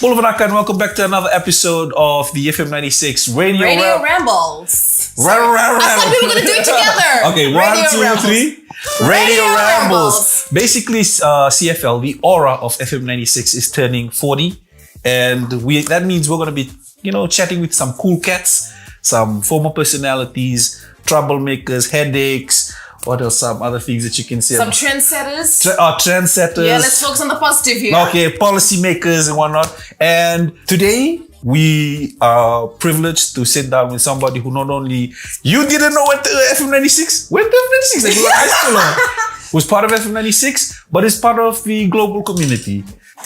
Pulvanaka, and welcome back to another episode of the Fm96 Radio Rambles. I thought we were going to do it together. Okay, Radio 1, 2, 3. Radio Rambles. Basically, CFL, the aura of FM96 is turning 40. And that means we're going to be, chatting with some cool cats, some former personalities, troublemakers, headaches. What are some other things that you can say? Some trendsetters. Trendsetters. Yeah, let's focus on the positive here. Okay, policymakers and whatnot. And today, we are privileged to sit down with somebody who not only you didn't know what FM96, went to FM96, like you were high schooler, was part of FM96, but is part of the global community.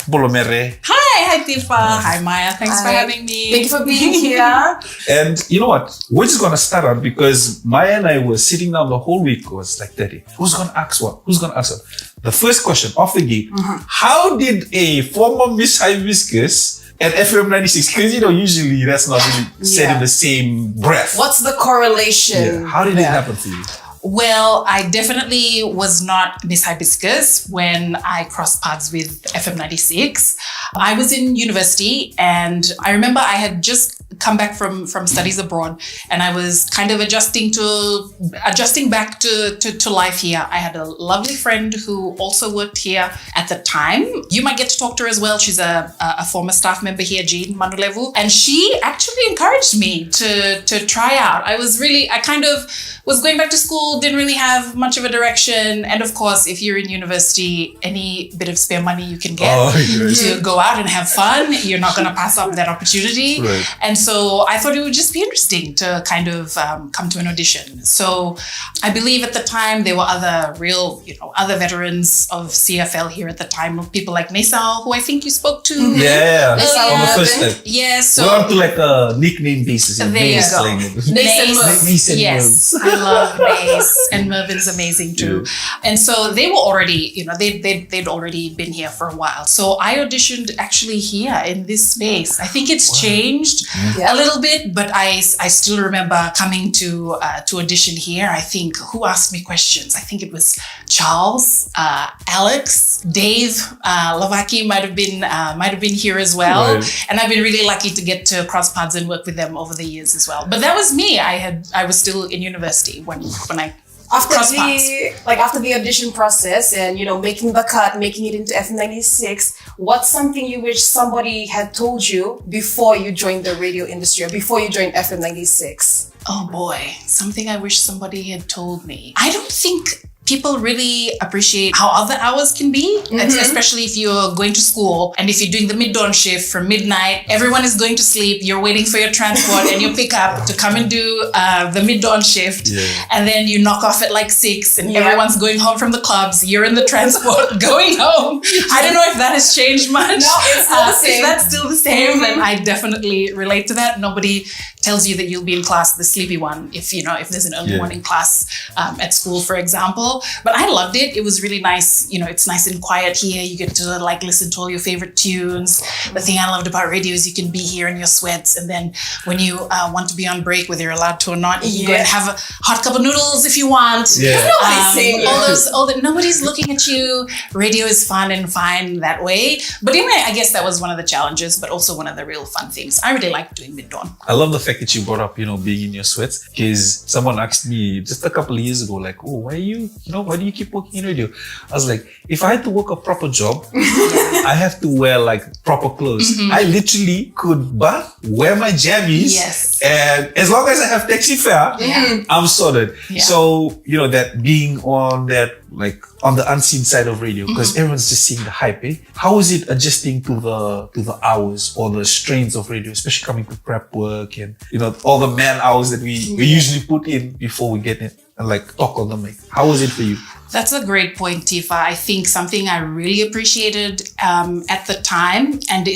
Bolomere. Hi Tifa. Hi Maya. Thanks for having me. Thank you for being here. And you know what? We're just gonna start out because Maya and I were sitting down the whole week. Was like, Daddy, who's gonna ask what? Who's gonna ask what? The first question off the gate: How did a former Miss Hibiscus and FM96? Because usually that's not really said in the same breath. What's the correlation? Yeah. How did it happen to you? Well, I definitely was not Miss Hibiscus when I crossed paths with FM96. I was in university and I remember I had just come back from studies abroad and I was kind of adjusting back to life here. I had a lovely friend who also worked here at the time. You might get to talk to her as well. She's a former staff member here, Jean Manulevu. And she actually encouraged me to try out. I kind of was going back to school, didn't really have much of a direction. And of course, if you're in university, any bit of spare money you can get to go out and have fun, you're not going to pass up that opportunity. Right. And so I thought it would just be interesting to kind of come to an audition. So I believe at the time there were other other veterans of CFL here at the time, people like Naisal, who I think you spoke to. Yeah, on the first step. Yeah, so we're on to like a nickname basis. There you go. Nace and yes, I love Nace, and Mervin's amazing too. Yeah. And so they were already, they'd already been here for a while. So I auditioned actually here in this space. I think it's changed a little bit, but I still remember coming to audition here. I think who asked me questions? I think it was Charles, Alex, Dave, Lavaki might have been here as well. Right. And I've been really lucky to get to cross paths and work with them over the years as well. But that was me. I was still in university when I after the audition process and making the cut, making it into FM96, what's something you wish somebody had told you before you joined the radio industry or before you joined FM96? Oh boy, something I wish somebody had told me. I don't think people really appreciate how other hours can be, especially if you're going to school and if you're doing the mid-dawn shift from midnight, everyone is going to sleep, you're waiting for your transport and your pickup to come and do the mid-dawn shift. Yeah. And then you knock off at like 6 and everyone's going home from the clubs, you're in the transport going home. I don't know if that has changed much. No, it's still the same. If that's still the same, then I definitely relate to that. Nobody tells you that you'll be in class, the sleepy one, if there's an early morning class at school, for example. But I loved it. It was really nice. It's nice and quiet here. You get to listen to all your favorite tunes. The thing I loved about radio is you can be here in your sweats. And then when you want to be on break, whether you're allowed to or not, you can go and have a hot cup of noodles if you want. Yeah. Nobody's looking at you. Radio is fun and fine that way. But anyway, I guess that was one of the challenges, but also one of the real fun things. I really like doing mid-dawn. I love the fact that you brought up, being in your sweats, because someone asked me just a couple of years ago, like, oh, why do you keep working in radio? I was like, if I had to work a proper job, I have to wear like proper clothes. I literally could wear my jammies, and as long as I have taxi fare, I'm sorted. Yeah. So, that being on that, like on the unseen side of radio, because everyone's just seeing the hype, eh? How is it adjusting to the hours or the strains of radio, especially coming to prep work and, all the man hours that we usually put in before we get in and like talk on the mic? How was it for you? That's a great point, Tifa. I think something I really appreciated at the time, and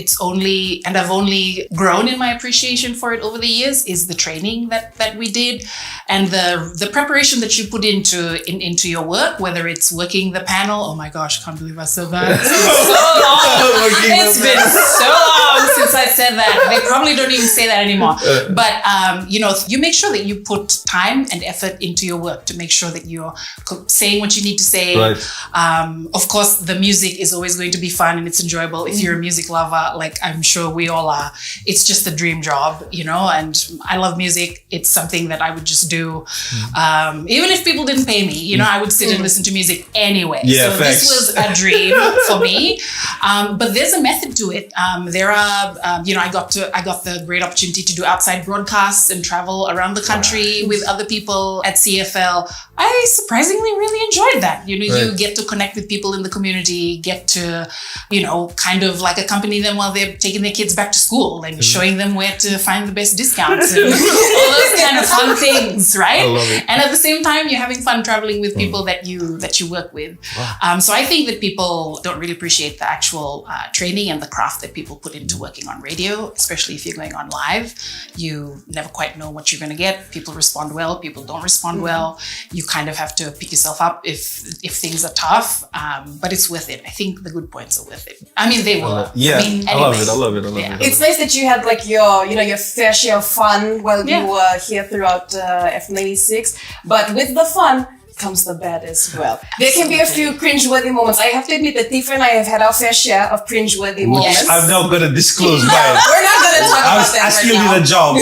I've only grown in my appreciation for it over the years, is the training that we did and the preparation that you put into your work, whether it's working the panel. Oh my gosh, can't believe I said that. It's been so long. It's been so long since I said that. They probably don't even say that anymore. But, you make sure that you put time and effort into your work to make sure that you're saying what you need to say. Right. Of course, the music is always going to be fun and it's enjoyable. If you're a music lover, like I'm sure we all are, it's just a dream job, and I love music. It's something that I would just do. Even if people didn't pay me, I would sit and listen to music anyway. Yeah, so facts. this was a dream for me. But there's a method to it. There are, I got the great opportunity to do outside broadcasts and travel around the country with other people at CFL. I surprisingly really enjoyed that. You get to connect with people in the community, get to, kind of like accompany them while they're taking their kids back to school and showing them where to find the best discounts and all those kind of fun things, right? I love it. And at the same time, you're having fun traveling with people that you work with. Wow. So I think that people don't really appreciate the actual training and the craft that people put into working on radio, especially if you're going on live. You never quite know what you're going to get. People respond well, people don't respond well. You kind of have to pick yourself up if things are tough, but it's worth it. I think the good points are worth it. I mean, they were. Yeah, I love it. Yeah. It's nice that you had like your fair share of fun while you were here throughout F96, but with the fun comes the bad as well. There can be a few cringeworthy moments. I have to admit that Tifa and I have had our fair share of cringeworthy moments. I'm not going to disclose mine. We're not going to talk about that I still right now. need a job.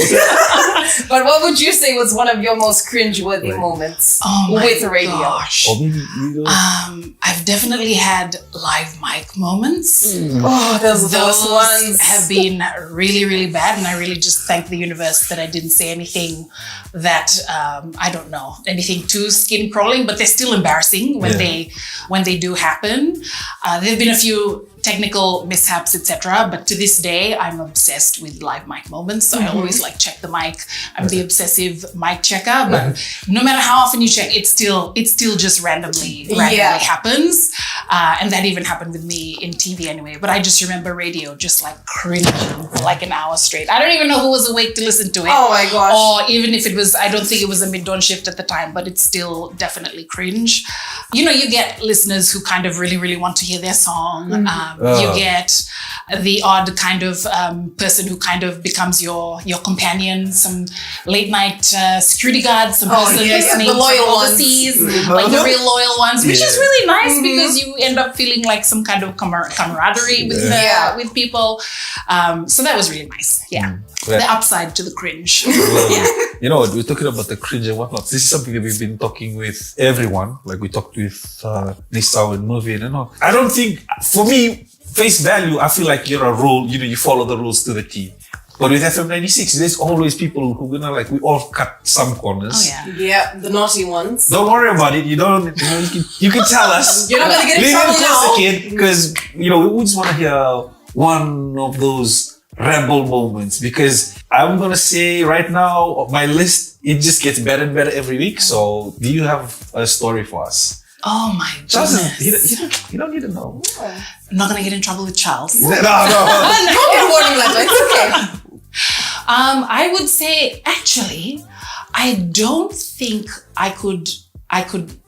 But what would you say was one of your most cringeworthy moments with radio? Gosh. Or maybe you go. I've definitely had live mic moments. Oh, those ones have been really, really bad. And I really just thank the universe that I didn't say anything that, I don't know, anything too skin crawling, but they're still embarrassing when they do happen. There have been a few technical mishaps, etc. But to this day, I'm obsessed with live mic moments. So I always check the mic. I'm the obsessive mic checker. But no matter how often you check, it still just randomly happens. And that even happened with me in TV anyway. But I just remember radio just cringing for an hour straight. I don't even know who was awake to listen to it. Oh my gosh. Or even if it was, I don't think it was a mid-dawn shift at the time, but it's still definitely cringe. You get listeners who kind of really, really want to hear their song. You get the odd kind of person who kind of becomes your companion, some late night security guards, some person listening the loyal from overseas, the real loyal ones, which is really nice because you end up feeling like some kind of camaraderie with people. So that was really nice. Yeah. The upside to the cringe. You know what, we're talking about the cringe and whatnot. This is something that we've been talking with everyone. Like we talked with Nisa and Movie and all. I don't think, for me, face value, I feel like you're a rule, you follow the rules to the T. But with FM96, there's always people who are gonna we all cut some corners. Oh yeah. Yeah, the naughty ones. Don't worry about it. You can tell us. You're not gonna get in trouble now. Kid, because we just want to hear one of those Ramble moments. Because I'm gonna say right now, my list, it just gets better and better every week. So, do you have a story for us? Oh my goodness. You don't need to know. I'm not going to get in trouble with Charles. No. Don't get warning letter. It's okay. I would say, actually, I don't think I could,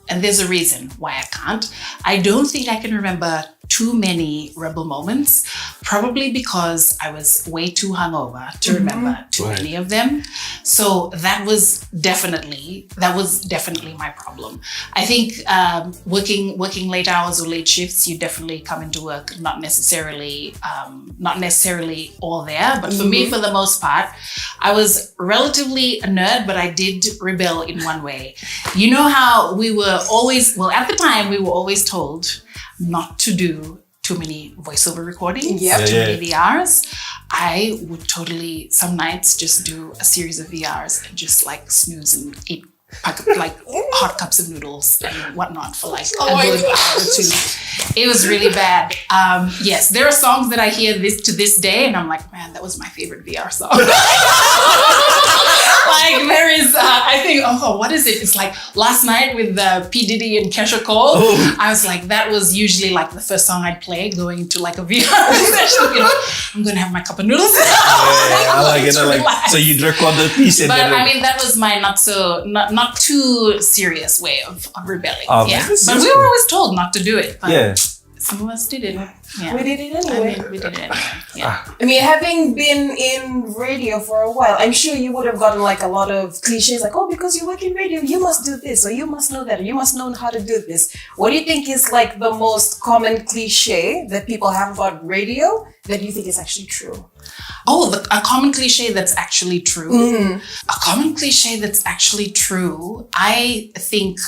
and there's a reason why I can't. I don't think I can remember too many Rebel moments, probably because I was way too hungover to remember too many of them. So that was definitely my problem. I think working late hours or late shifts, you definitely come into work not necessarily all there. But for me, for the most part, I was relatively a nerd, but I did rebel in one way. You know how we were always, at the time, we were always told not to do too many voiceover recordings, too many VRs. I would totally, some nights, just do a series of VRs and just snooze and eat hot cups of noodles and whatnot for a good hour or two. It was really bad. Yes, there are songs that I hear to this day and I'm like, man, that was my favorite VR song. There is, I think, what is it? It's last night with P. Diddy and Kesha Cole. Oh. I was like, that was usually the first song I'd play going to a VR session. I'm going to have my cup of noodles. I like it. So you'd record the piece. But that was my not too serious way of rebelling. But we were always told not to do it. But some of us didn't. Yeah. We did it anyway. I mean, we did it anyway. Yeah. I mean, having been in radio for a while, I'm sure you would have gotten like a lot of cliches like, oh, because you work in radio, you must do this, or you must know that, or you must know how to do this. What do you think is like the most common cliche that people have about radio that you think is actually true? Oh, a common cliche that's actually true. A common cliche that's actually true. I think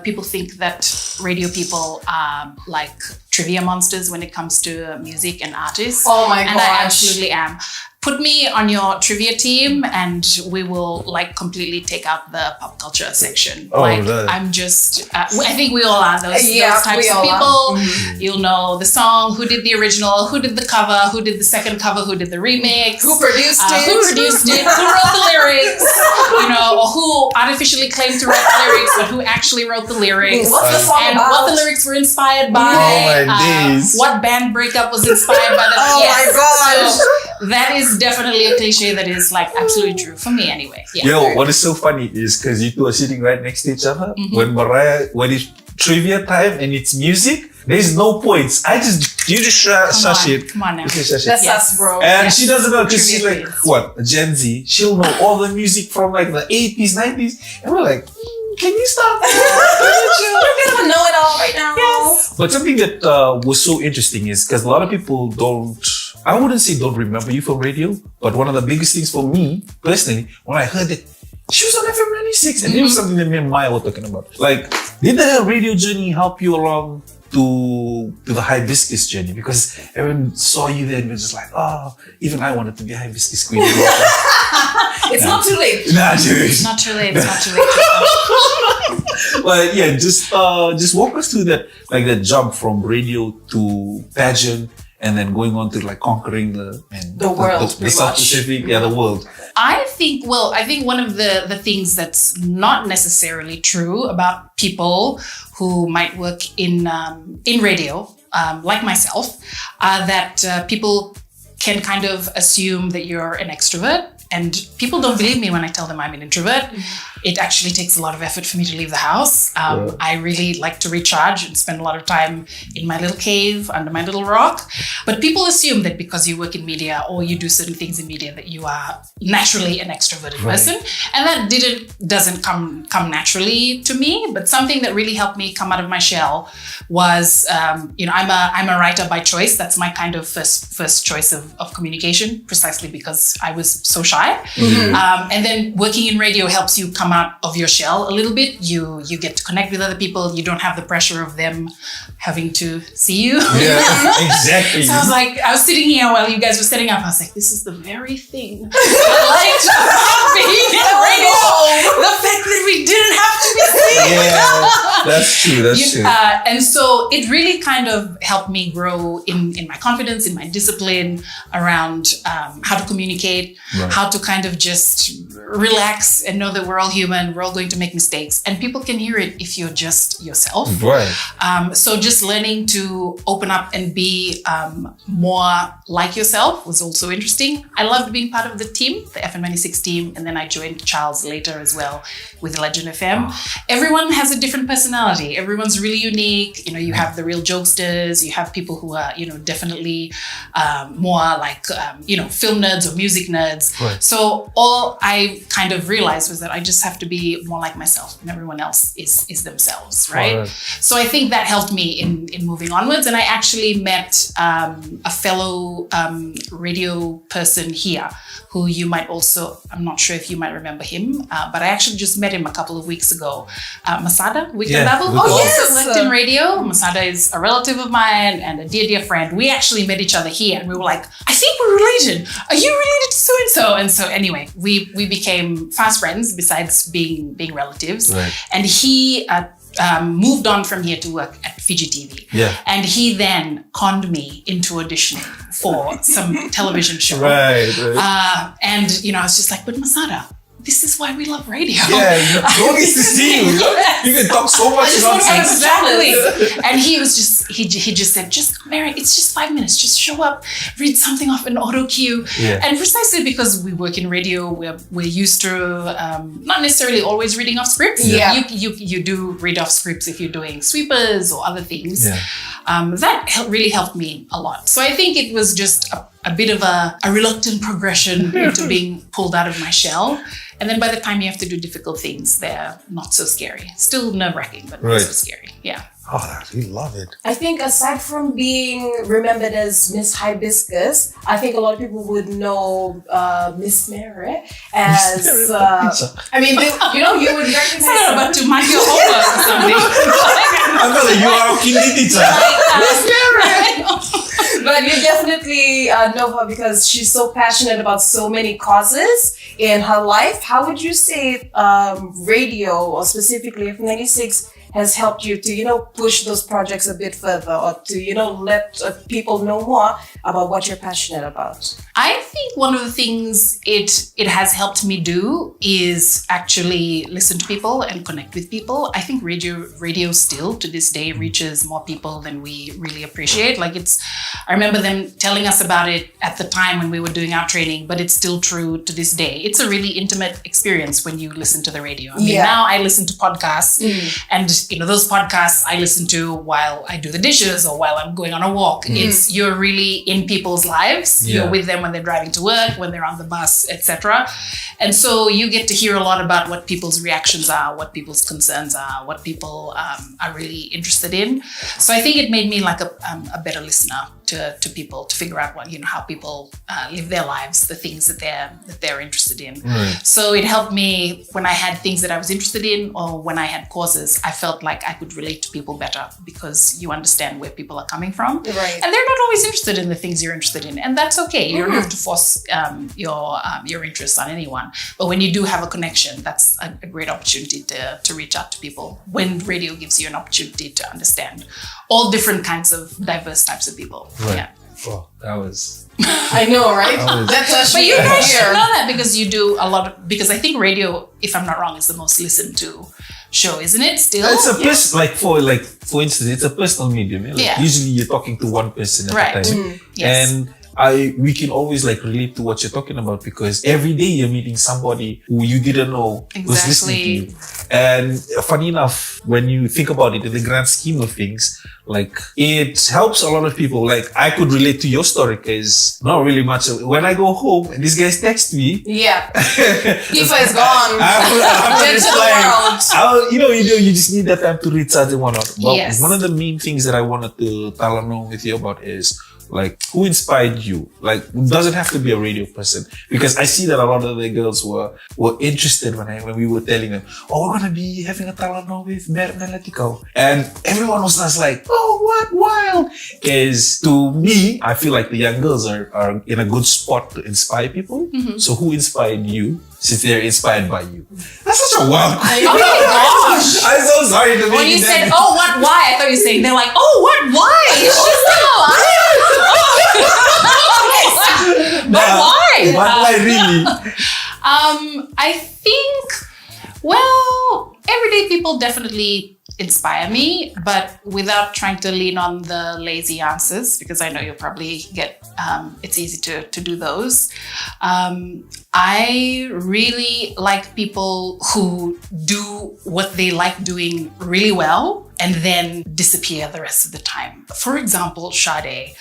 people think that radio people are like trivia monsters when it comes to music and artists. Oh my And gosh. I absolutely am. Put me on your trivia team and we will like completely take out the pop culture section. Oh, like right. I'm just, I think we all are those Yeah, types we of all people. are. You'll know the song, who did the original, who did the cover, who did the second cover, who did the remix. Who produced it? Who produced it, who wrote the lyrics, you know, or who artificially claimed to write the lyrics, but who actually wrote the lyrics. What's the song And about? what the lyrics were inspired by. Oh my days. What band breakup was inspired by them. Oh my gosh. So that is definitely a cliche that is like absolutely true for me anyway. Yeah. Yo, what is so funny is because you two are sitting right next to each other. Mm-hmm. When it's trivia time and it's music, there's no points. You just shush it. Come on now. You just shush it. That's Yes. us, bro. And Yes. she doesn't know because she's Trivia like, quiz. what, a Gen Z? She'll know all the music from like the 80s, 90s. And we're like, can you stop? We're gonna know it all right now. Yes. But something that was so interesting is because a lot of people I wouldn't say don't remember you from radio, but one of the biggest things for me personally, when I heard that she was on FM96, and it was something that me and Maya were talking about. Like, did the radio journey help you along to the hibiscus journey? Because everyone saw you there and was just like, oh, even I wanted to be a hibiscus queen. It's not too late. Nah, dude. It's not too late. It's not too late. But yeah, just walk us through that jump from radio to pageant, and then going on to like conquering the world, the pretty South much. Pacific, the world. I think one of the things that's not necessarily true about people who might work in radio, like myself, that people can kind of assume that you're an extrovert. And people don't believe me when I tell them I'm an introvert. It actually takes a lot of effort for me to leave the house. I really like to recharge and spend a lot of time in my little cave under my little rock. But people assume that because you work in media or you do certain things in media that you are naturally an extroverted person. And that doesn't come naturally to me. But something that really helped me come out of my shell was, I'm a writer by choice. That's my kind of first choice of communication, precisely because I was so shy. And then working in radio helps you come out of your shell a little bit. You get to connect with other people. You don't have the pressure of them having to see you. Yeah, exactly. So I was sitting here while you guys were setting up. I was like, this is the very thing I liked about being in radio. The fact that we didn't have to be seen. Yeah, that's true. That's true. And so it really kind of helped me grow in my confidence, in my discipline around how to communicate, how to kind of just relax and know that we're all human, we're all going to make mistakes. And people can hear it if you're just yourself. Right. So just learning to open up and be more like yourself was also interesting. I loved being part of the team, the Fm96 team, and then I joined Charles later as well with Legend FM. Everyone has a different personality. Everyone's really unique. You have the real jokesters. You have people who are, definitely more like, film nerds or music nerds. Right. So all I kind of realized was that I just have to be more like myself, and everyone else is themselves, right? Right. So I think that helped me in moving onwards. And I actually met a fellow radio person here who you might also, I'm not sure if you might remember him, but I actually just met him a couple of weeks ago. Masada, Yeah, Level, who Wicca also Level. worked in radio. Masada is a relative of mine and a dear friend. We actually met each other here and we were like, I think we're related. Are you related to so-and-so? And so anyway, we became fast friends besides being relatives. Right. And he moved on from here to work at Fiji TV. Yeah. And he then conned me into auditioning for some television show. Right. And, I was just like, but Masada, this is why we love radio. Yeah, no one gets to see you. You can talk so much nonsense. Exactly. And he was he just said, Mary, it's just 5 minutes. Just show up, read something off an auto cue. Yeah. And precisely because we work in radio, we're used to not necessarily always reading off scripts. Yeah. You do read off scripts if you're doing sweepers or other things. Yeah. That really helped me a lot. So I think it was just a bit of a reluctant progression into being pulled out of my shell. And then by the time you have to do difficult things, they're not so scary. Still nerve-wracking, but not so scary. Yeah. Oh, we love it. I think aside from being remembered as Miss Hibiscus, I think a lot of people would know Miss Mary as, I mean, you would recognize I don't know, but to mind your homework or something. I feel like you are a kindy teacher. Miss Mary! But you definitely know her because she's so passionate about so many causes in her life. How would you say radio, or specifically F96, has helped you to, push those projects a bit further, or to, let people know more about what you're passionate about? I think one of the things it has helped me do is actually listen to people and connect with people. I think radio still to this day reaches more people than we really appreciate. I remember them telling us about it at the time when we were doing our training, but it's still true to this day. It's a really intimate experience when you listen to the radio. I mean, now I listen to podcasts and those podcasts I listen to while I do the dishes or while I'm going on a walk. You're really in people's lives. You're with them when they're driving to work, when they're on the bus, etc. And so you get to hear a lot about what people's reactions are, what people's concerns are, what people are really interested in. So I think it made me like a better listener to people, to figure out how people live their lives, the things that they're interested in. So it helped me when I had things that I was interested in, or when I had causes. I felt like I could relate to people better because you understand where people are coming from, and they're not always interested in the things you're interested in, and that's okay. You don't have to force your interests on anyone. But when you do have a connection, that's a great opportunity to reach out to people. When radio gives you an opportunity to understand all different kinds of diverse types of people. Right. Yeah. Oh, that was... I know, right? But you guys should know that because you do a lot of... Because I think radio, if I'm not wrong, is the most listened to show, isn't it? Still? It's a for instance, it's a personal medium. Usually you're talking to one person at a time. Yes. And we can always relate to what you're talking about because every day you're meeting somebody who you didn't know was listening to you. And funny enough, when you think about it in the grand scheme of things, it helps a lot of people. I could relate to your story because not really much. When I go home and these guys text me, FIFA is gone. You just need that time to recharge and whatnot. But one of the main things that I wanted to tell along with you about is who inspired you? It doesn't have to be a radio person, because I see that a lot of the girls were interested when we were telling them, oh, we're gonna be having a talano with Nailatikau, and everyone was just like, oh, what wild? Because to me, I feel like the young girls are in a good spot to inspire people. So who inspired you? Since they're inspired by you. That's such a wild question. Oh my gosh. I'm so sorry to when you said, oh, what, why? I thought you were saying, they're like, oh, what, why? She's still alive? But why? But why really? I think, well, everyday people definitely inspire me, but without trying to lean on the lazy answers, because I know you'll probably get, it's easy to do those. I really like people who do what they like doing really well and then disappear the rest of the time. For example, Sade.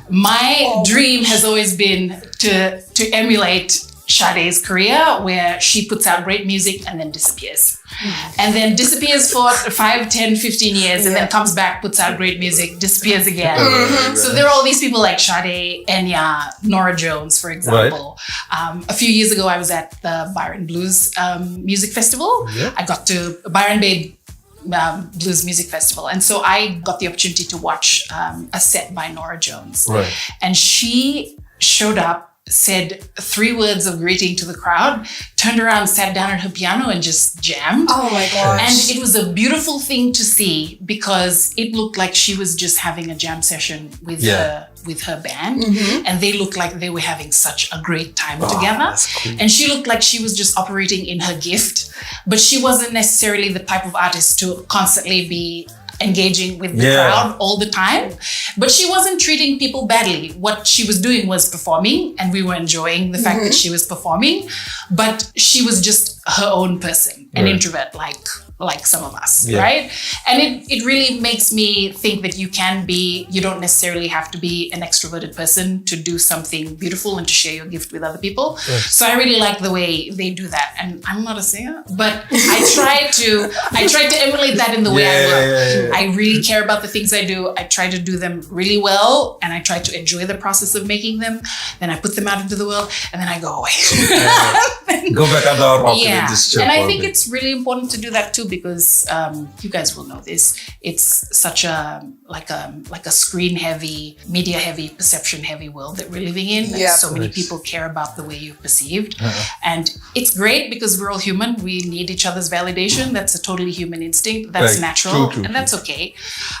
My dream has always been to emulate Sade's career, where she puts out great music and then disappears. And then disappears for 5, 10, 15 years and then comes back, puts out great music, disappears again. So there are all these people like Sade, Enya, Nora Jones, for example. A few years ago, I was at the Byron Blues Music Festival. I got to Byron Bay Blues Music Festival. And so I got the opportunity to watch a set by Nora Jones. And she showed up, said 3 words of greeting to the crowd, turned around, sat down at her piano and just jammed. Oh my gosh. And it was a beautiful thing to see because it looked like she was just having a jam session with her band. And they looked like they were having such a great time together. Cool. And she looked like she was just operating in her gift, but she wasn't necessarily the type of artist to constantly be engaging with the crowd all the time, but she wasn't treating people badly. What she was doing was performing, and we were enjoying the fact that she was performing, but she was just her own person, an introvert like like some of us, Yeah. right? And it really makes me think that you don't necessarily have to be an extroverted person to do something beautiful and to share your gift with other people. Yes. So I really like the way they do that. And I'm not a singer, but I try to emulate that in the way I work. Yeah. I really care about the things I do. I try to do them really well, and I try to enjoy the process of making them. Then I put them out into the world, and then I go away. Go back under our rock Yeah, and just chill and for I a think bit. it's really important to do that too, because you guys will know this. It's such a like a screen heavy, media heavy, perception heavy world that we're living in. Yeah. So many Nice. people care about the way you're perceived, and it's great because we're all human. We need each other's validation. That's a totally human instinct. That's Right. natural, True. and that's okay.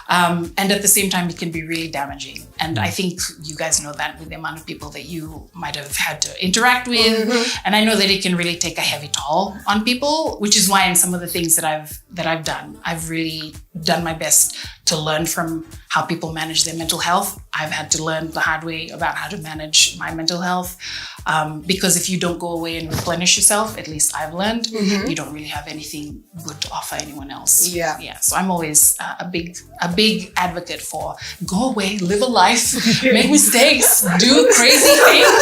And at the same time, it can be really damaging. And I think you guys know that with the amount of people that you might have had to interact with. And I know that it can really take a heavy toll on people, which is why in some of the things that I've done, I've really done my best to learn from how people manage their mental health. I've had to learn the hard way about how to manage my mental health. Because if you don't go away and replenish yourself, at least I've learned, you don't really have anything good to offer anyone else. Yeah. Yeah. So I'm always a big advocate for go away, live a life, make mistakes, do crazy things,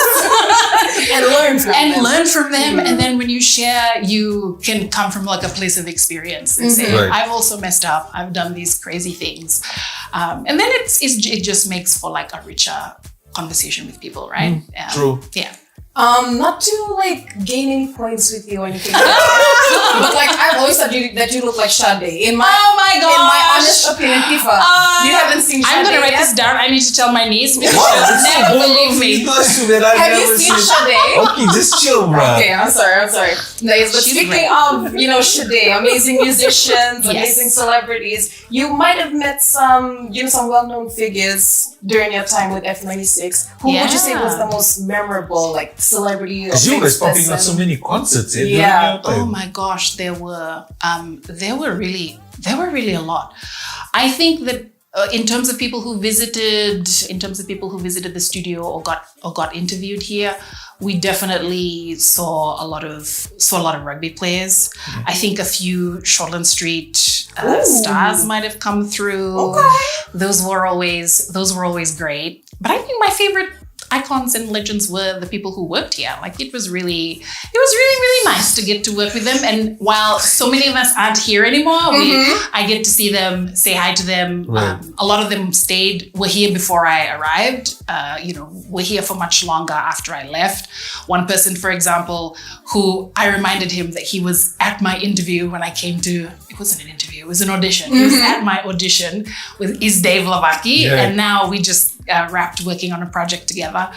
and learn from them. And then when you share, you can come from like a place of experience and say, Right. I've also messed up. I've done these crazy things. And then it just makes for like a richer conversation with people, right? True. Yeah. Not to like gain any points with you or anything, but like I've always thought that you look like Sade. In my honest opinion, Tifa, you haven't seen Sade I'm gonna write yet? this down. I need to tell my niece because Wow, she'll it's so never bold of believe me. me. Have you seen Sade? Okay, just chill, bro. Okay, I'm sorry. Nice, but She's speaking of, Sade, amazing musicians, amazing celebrities, you might have met some well-known figures during your time with F96. Who would you say was the most memorable, like, celebrity or Because you guys famous popping person? at so many concerts, eh? Yeah. during your Oh time. my gosh, there were really a lot. I think that in terms of people who visited the studio or got interviewed here, we definitely saw a lot of rugby players. I think a few Shortland Street stars might have come through. Okay. Those were always great. But I think my favorite icons and legends were the people who worked here. Like it was really nice to get to work with them. And while so many of us aren't here anymore, I get to see them, say hi to them. Right. A lot of them were here before I arrived. Were here for much longer after I left. One person, for example, who I reminded him that he was at my interview when I came to, it wasn't an interview, it was an audition. He was at my audition with Dave Lavaki, and now we just wrapped working on a project together.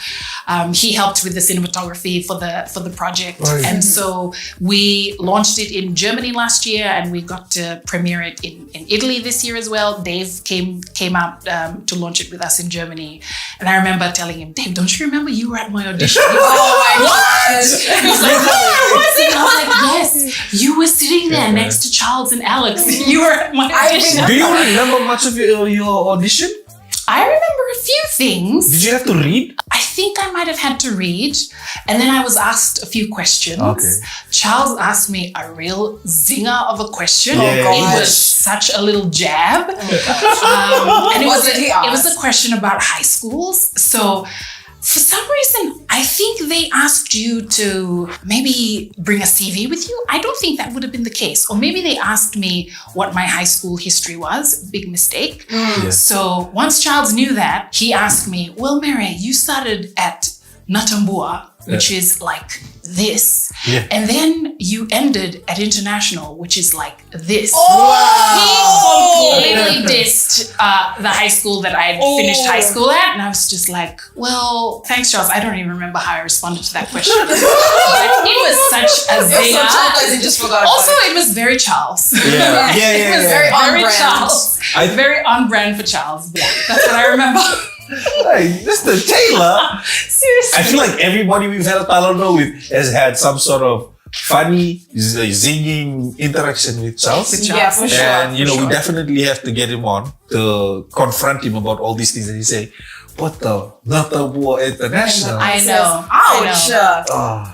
He helped with the cinematography for the project. Right. And so we launched it in Germany last year, and we got to premiere it in Italy this year as well. Dave came out to launch it with us in Germany. And I remember telling him, Dave, don't you remember you were at my audition? He was like, what? He was like, where was it? I was like, yes, you were sitting there next to Charles and Alex. You were at my audition. Do you remember much of your audition? I remember a few things. Did you have to read? I think I might have had to read. And then I was asked a few questions. Okay. Charles asked me a real zinger of a question. Yeah. It was such a little jab. And it was a question about high schools. So for some reason, I think they asked you to maybe bring a CV with you. I don't think that would have been the case. Or maybe they asked me what my high school history was. Big mistake. Yeah. So once Charles knew that, he asked me, well, Mary, you started at Natambua, which is like this. Yeah. And then you ended at International, which is like this. He completely dissed the high school that I had finished high school at. And I was just like, well, thanks, Charles. I don't even remember how I responded to that question. But it was such a zinger. Just forgot Also, it was very Charles. Yeah. It was very on brand. Charles. Very on brand for Charles. Yeah, that's what I remember. Hey, Mr. Taylor. Seriously. I feel like everybody we've had a talent with has had some sort of funny, zinging interaction with Charles. Yeah, for sure. And, we definitely have to get him on to confront him about all these things. And he say, what the? Not the war international. I know. Ouch.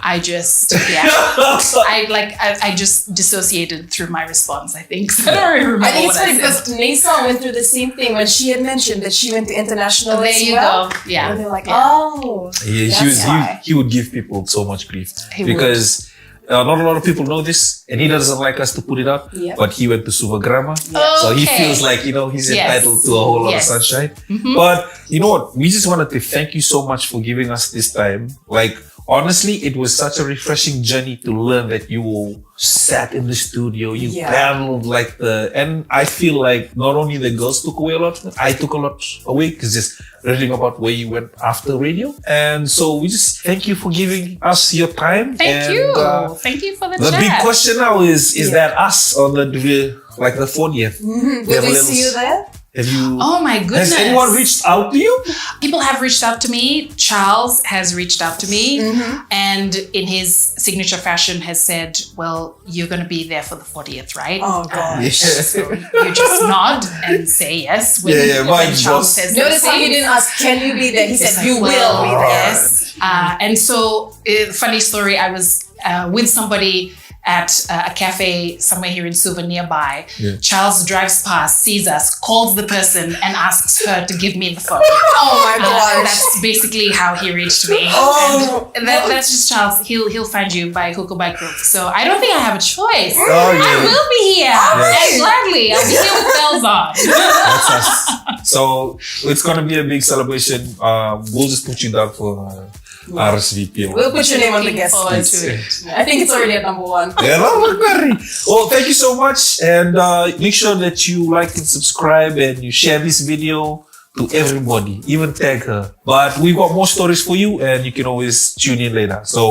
I just, I just dissociated through my response, I think. So I don't really remember I think it's what funny I said. because Nisa went through the same thing when she had mentioned that she went to international There as you well. go. Yeah. And they're like, Yeah. oh. Yeah, that's why. he would give people so much grief He because not a lot of people know this, and he doesn't like us to put it out. Yep. But he went to Suva Grammar, so he Okay. feels like he's Yes. entitled to a whole lot Yes. of sunshine. But you know what? We just wanted to thank you so much for giving us this time. Like honestly, it was such a refreshing journey to learn that you sat in the studio, you Yeah. paneled and I feel like not only the girls took away a lot, I took a lot away because just reading about where you went after radio. And so we just thank you for giving us your time. Thank and, you. Thank you for the The chat. big question now is that us on the 40th? Will we see you there? Have you? Oh my goodness. Has anyone reached out to you? People have reached out to me. Charles has reached out to me and in his signature fashion has said, well, you're going to be there for the 40th, right? Oh, gosh. So you just nod and say yes when, Yeah, when mine Charles was- says Notice those how he things. didn't ask, can you be there? He It's said, like, you will be there. Yes. And so, funny story, I was with somebody at a cafe somewhere here in Suva nearby. Yeah. Charles drives past, sees us, calls the person and asks her to give me the phone. Oh my gosh. That's basically how he reached me. Oh. And that's just Charles. He'll find you by hook or by crook. So I don't think I have a choice. Oh, yeah. I will be here. And gladly. I'll be here with bells on. That's us. So it's gonna be a big celebration. We'll just put you down for RSVP. We'll put your name on the Looking guest forward list. to it. I think it's already at number 1. Yeah, no, very. Well, thank you so much, and make sure that you like and subscribe, and you share this video to everybody, even tag her. But we've got more stories for you, and you can always tune in later. So.